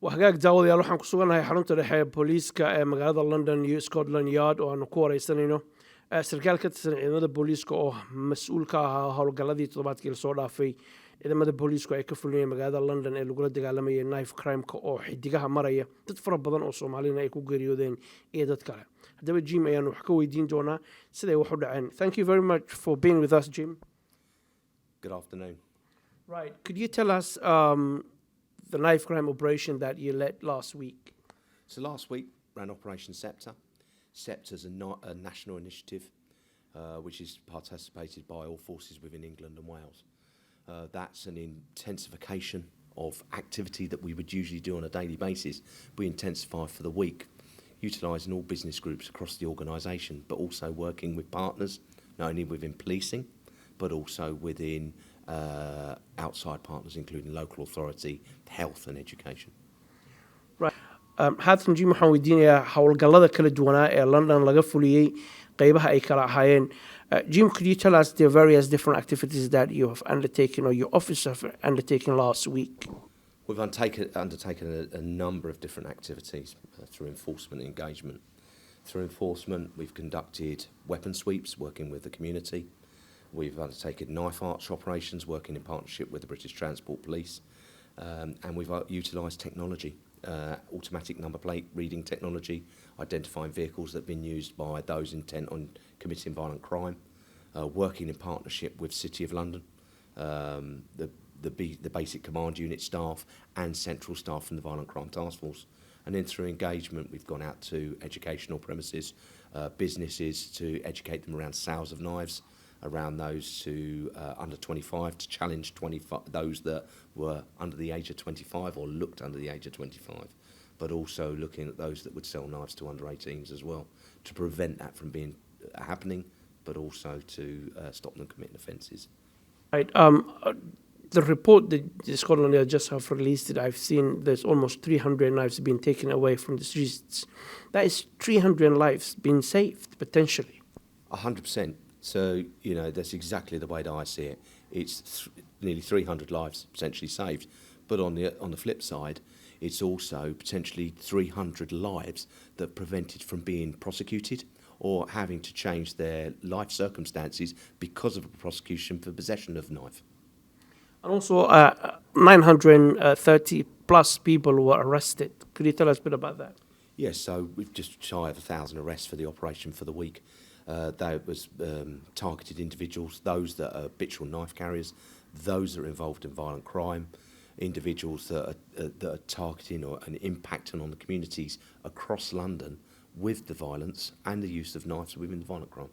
وهجاك daawadayaal waxaan ku suganahay xarunta dhexe ee booliiska ee magaalada London iyo Scotland Yard oo aan ku wareysanayno sarkaal ka tirsan ciidamada booliiska oo mas'uul ka ah howlgalladii toddobaadkii la soo dhaafay ciidamada booliisku ay ka fuliyeen magaalada London ee lagula dagaalamayay knife crime-ka oo xidigaha maraya dad fara badan oo Soomaalina ay ku geeriyoodeen iyo dad kale haddaba Jim ayaan wax ka weydiin doonaa siday wax u dhaceen. Thank you very much for being with us, Jim. Good afternoon. Right, could you tell us the knife crime operation that you led last week? So last week ran Operation Scepter. Scepter is a national initiative which is participated by all forces within England and Wales. That's an intensification of activity that we would usually do on a daily basis. We intensify for the week, utilising all business groups across the organisation, but also working with partners, not only within policing, but also within outside partners, including local authority, health and education. Right. Haatan Jim waxaan weydiinayaa howlgallada kala duwanaa ee London laga fuliyay qaybaha ay kala ahaayeen. Jim, could you tell us the various different activities that you have undertaken or your office have undertaken last week? We've undertaken a number of different activities through enforcement and engagement. Through enforcement, we've conducted weapon sweeps, working with the community. We've undertaken knife arch operations, working in partnership with the British Transport Police. And we've utilised technology, automatic number plate reading technology, identifying vehicles that have been used by those intent on committing violent crime, working in partnership with City of London, the basic command unit staff and central staff from the Violent Crime Task Force. And then through engagement, we've gone out to educational premises, businesses to educate them around sales of knives, around those to under 25 to challenge those that were under the age of 25 or looked under the age of 25, but also looking at those that would sell knives to under 18s as well, to prevent that from being happening, but also to stop them committing offences. Right. The report that the Scotland Yard just have released, I've seen there's almost 300 knives being taken away from the streets. That is 300 lives being saved, potentially. 100%. So, you know, that's exactly the way that I see it. It's nearly 300 lives potentially saved. But on the flip side, it's also potentially 300 lives that prevented from being prosecuted or having to change their life circumstances because of a prosecution for possession of a knife. And also 930 plus people were arrested. Could you tell us a bit about that? Yes, so we've just shy of 1,000 arrests for the operation for the week. That was targeted individuals, those that are habitual knife carriers, those that are involved in violent crime, individuals that are targeting and impacting on the communities across London with the violence and the use of knives within the violent crime.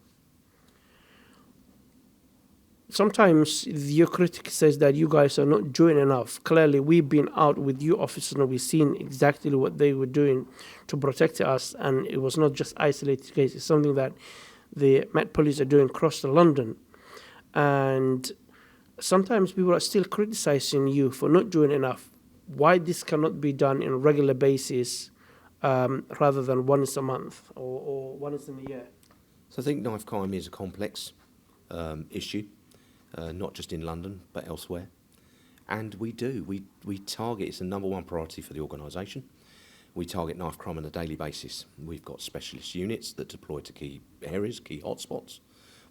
Sometimes your critic says that you guys are not doing enough. Clearly, we've been out with you officers and we've seen exactly what they were doing to protect us, and it was not just isolated cases. It's something that the Met Police are doing across London. And sometimes people are still criticizing you for not doing enough. Why this cannot be done on a regular basis rather than once a month or once in a year? So I think knife crime is a complex issue, not just in London, but elsewhere. And we target, it's the number one priority for the organisation. We target knife crime on a daily basis. We've got specialist units that deploy to key areas, key hotspots.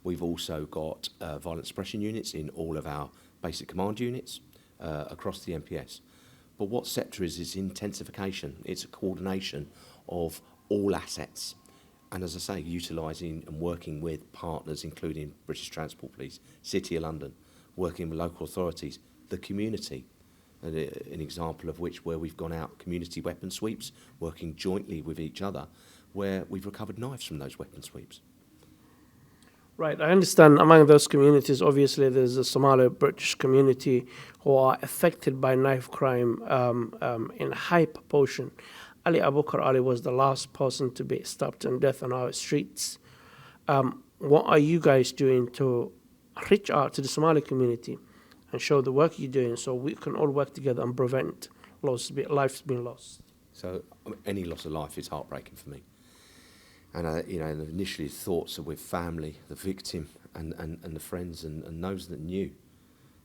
We've also got violent suppression units in all of our basic command units across the MPS. But what Scepter is intensification. It's a coordination of all assets. And as I say, utilising and working with partners, including British Transport Police, City of London, working with local authorities, the community. An example of which where we've gone out community weapon sweeps, working jointly with each other, where we've recovered knives from those weapon sweeps. Right, I understand among those communities, obviously there's a Somali British community who are affected by knife crime in high proportion. ABUKA was the last person to be stopped and death on our streets. What are you guys doing to reach out to the Somali community and show the work you're doing so we can all work together and prevent lives being lost? So any loss of life is heartbreaking for me. And you know, initially thoughts are with family, the victim, and the friends and those that knew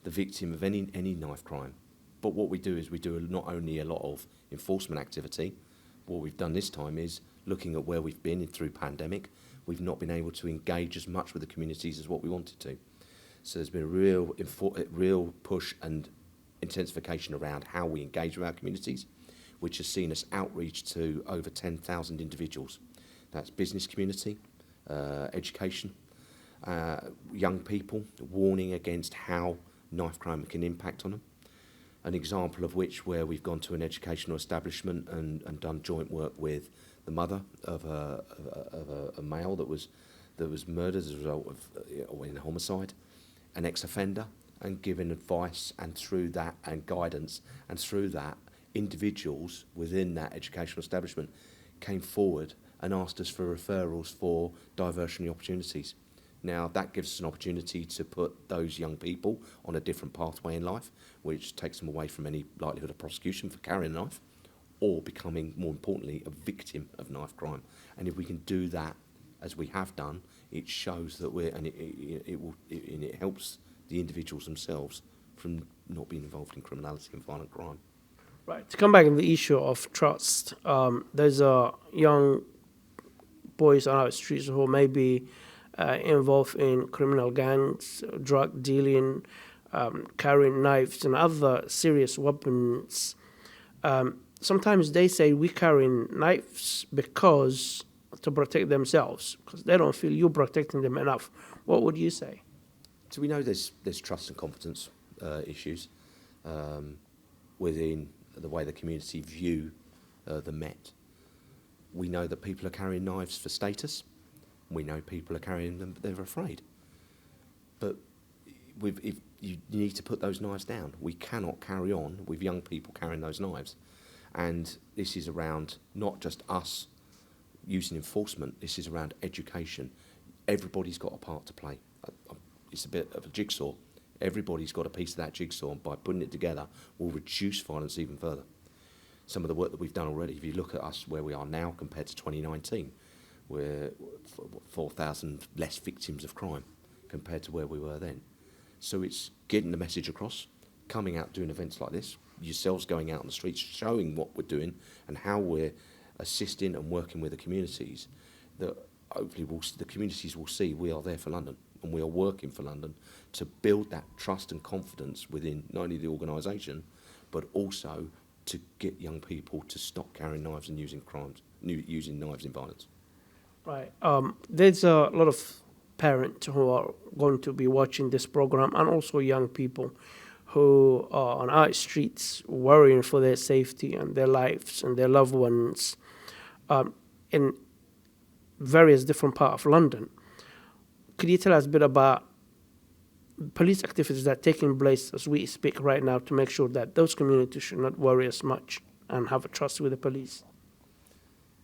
the victim of any knife crime. But what we do is we do not only a lot of enforcement activity. What we've done this time is looking at where we've been through pandemic. We've not been able to engage as much with the communities as what we wanted to. So there's been a real push and intensification around how we engage with our communities, which has seen us outreach to over 10,000 individuals. That's business community, education, young people, warning against how knife crime can impact on them. An example of which where we've gone to an educational establishment and done joint work with the mother of a male that was murdered as a result of in a homicide, an ex-offender, and given advice, and through that and guidance, and through that individuals within that educational establishment came forward and asked us for referrals for diversionary opportunities. Now that gives us an opportunity to put those young people on a different pathway in life, which takes them away from any likelihood of prosecution for carrying a knife, or becoming, more importantly, a victim of knife crime. And if we can do that, as we have done, it shows that it helps the individuals themselves from not being involved in criminality and violent crime. Right. To come back on the issue of trust, there's a young boys on our streets who may be involved in criminal gangs, drug dealing, carrying knives and other serious weapons. Sometimes they say we carrying knives because to protect themselves, because they don't feel you're protecting them enough. What would you say? So we know there's trust and confidence issues within the way the community view the Met. We know that people are carrying knives for status. We know people are carrying them, but they're afraid. But if you need to put those knives down. We cannot carry on with young people carrying those knives. And this is around not just us using enforcement, this is around education. Everybody's got a part to play. It's a bit of a jigsaw. Everybody's got a piece of that jigsaw, and by putting it together, we'll reduce violence even further. Some of the work that we've done already, if you look at us where we are now compared to 2019, we're 4,000 less victims of crime compared to where we were then. So it's getting the message across, coming out doing events like this, yourselves going out on the streets, showing what we're doing and how we're assisting and working with the communities, that hopefully the communities will see we are there for London and we are working for London to build that trust and confidence within not only the organisation, but also to get young people to stop carrying knives and using knives in violence. Right. There's a lot of parents who are going to be watching this program, and also young people who are on our streets worrying for their safety and their lives and their loved ones in various different parts of London. Could you tell us a bit about police activities that are taking place as we speak right now to make sure that those communities should not worry as much and have a trust with the police?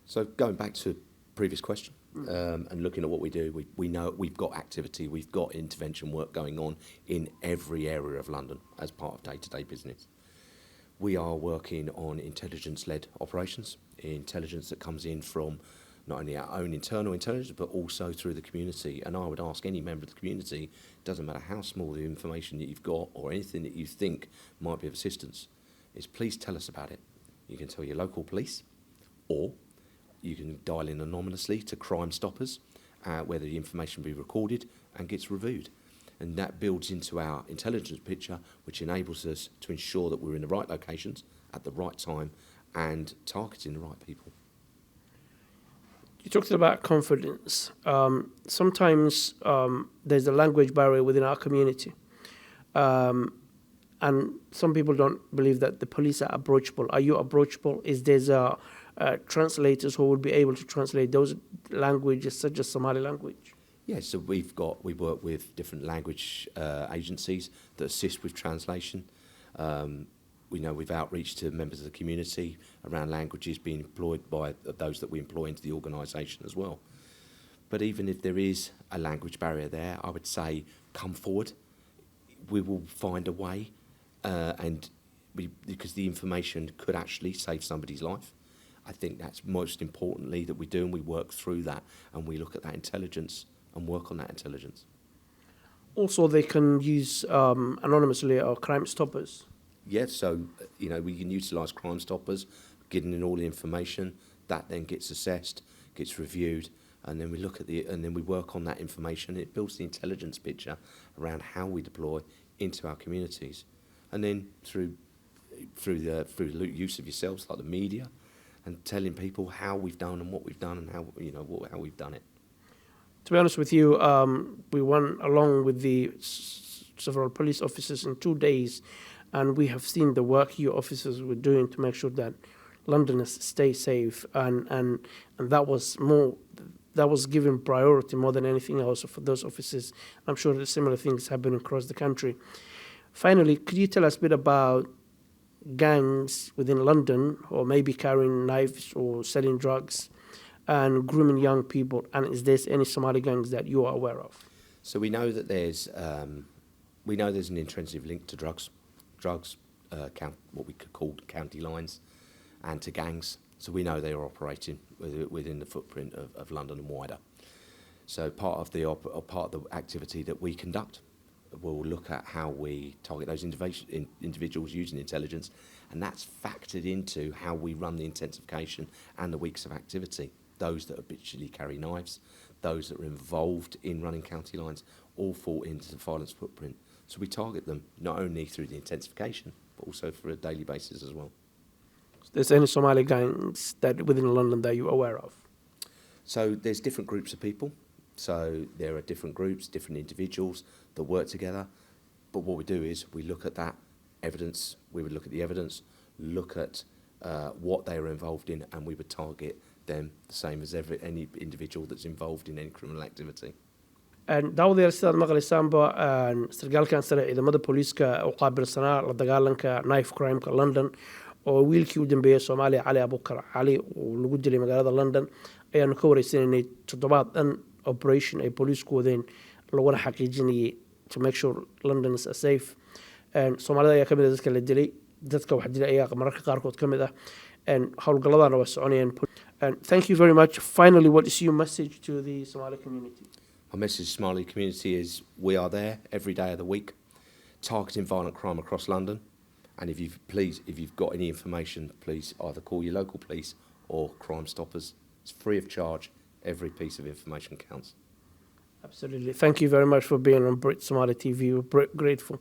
So going back to the previous question and looking at what we do, we know we've got activity, we've got intervention work going on in every area of London as part of day-to-day business. We are working on intelligence-led operations, intelligence that comes in from not only our own internal intelligence, but also through the community. And I would ask any member of the community, doesn't matter how small the information that you've got or anything that you think might be of assistance, is please tell us about it. You can tell your local police, or you can dial in anonymously to Crime Stoppers, where the information be recorded and gets reviewed. And that builds into our intelligence picture, which enables us to ensure that we're in the right locations at the right time and targeting the right people. You talked about confidence. Sometimes there's a language barrier within our community. And some people don't believe that the police are approachable. Are you approachable? Is there translators who will be able to translate those languages, such as Somali language? Yes, so we work with different language agencies that assist with translation. We know we've outreach to members of the community around languages being employed by those that we employ into the organisation as well. But even if there is a language barrier there, I would say come forward. We will find a way, because the information could actually save somebody's life. I think that's most importantly that we do, and we work through that, and we look at that intelligence and work on that intelligence. Also, they can use anonymously or Crime Stoppers. Yeah, so, we can utilise Crime Stoppers, getting in all the information. That then gets assessed, gets reviewed, and then we look at and then we work on that information. It builds the intelligence picture around how we deploy into our communities. And then through the use of yourselves, like the media, and telling people how we've done and what we've done and how we've done it. To be honest with you, we went along with the several police officers in 2 days, and we have seen the work your officers were doing to make sure that Londoners stay safe, and that was given priority more than anything else for those officers. I'm sure that similar things happen across the country. Finally, could you tell us a bit about gangs within London, or maybe carrying knives or selling drugs and grooming young people? And is there any Somali gangs that you are aware of? So we know that there's an intrinsic link to drugs, what we could call county lines, and to gangs. So we know they are operating within the footprint of London and wider. So part of the activity that we conduct, we'll look at how we target those individuals using intelligence, and that's factored into how we run the intensification and the weeks of activity. Those that habitually carry knives, those that are involved in running county lines, all fall into the violence footprint. So we target them not only through the intensification, but also for a daily basis as well. There's any Somali gangs that within London that you're aware of? So there's different groups of people. So there are different groups, different individuals that work together. But what we do is we look at that evidence, we would look at the evidence, look at what they are involved in, and we would target them the same as any individual that's involved in any criminal activity. daawadayaal sidaad maqlaysaanba sargaalkan sare ciidamada booliiska u qaabilsanaa la dagaalanka knife crime-ka London oo wiilkii u dambeeyay Soomaaliya cali abukar cali oo lagu dilay magaalada London ayaanu ka wareysanaynay toddobaad dhan operation ay booliisku wadeen laguna xaqiijinayay to make sure London is safe. Soomaalida ayaa ka mid ah dadka la dilay, dadka wax dilay ayaa mararka qaarkood ka mid ah, howlgalladana waa soconayaan. Thank you very much. Finally, what is your message to the Somali community? My message to the Somali community is we are there every day of the week, targeting violent crime across London. And if you've got any information, please either call your local police or Crime Stoppers. It's free of charge. Every piece of information counts. Absolutely. Thank you very much for being on BRIT Somali TV. We're grateful.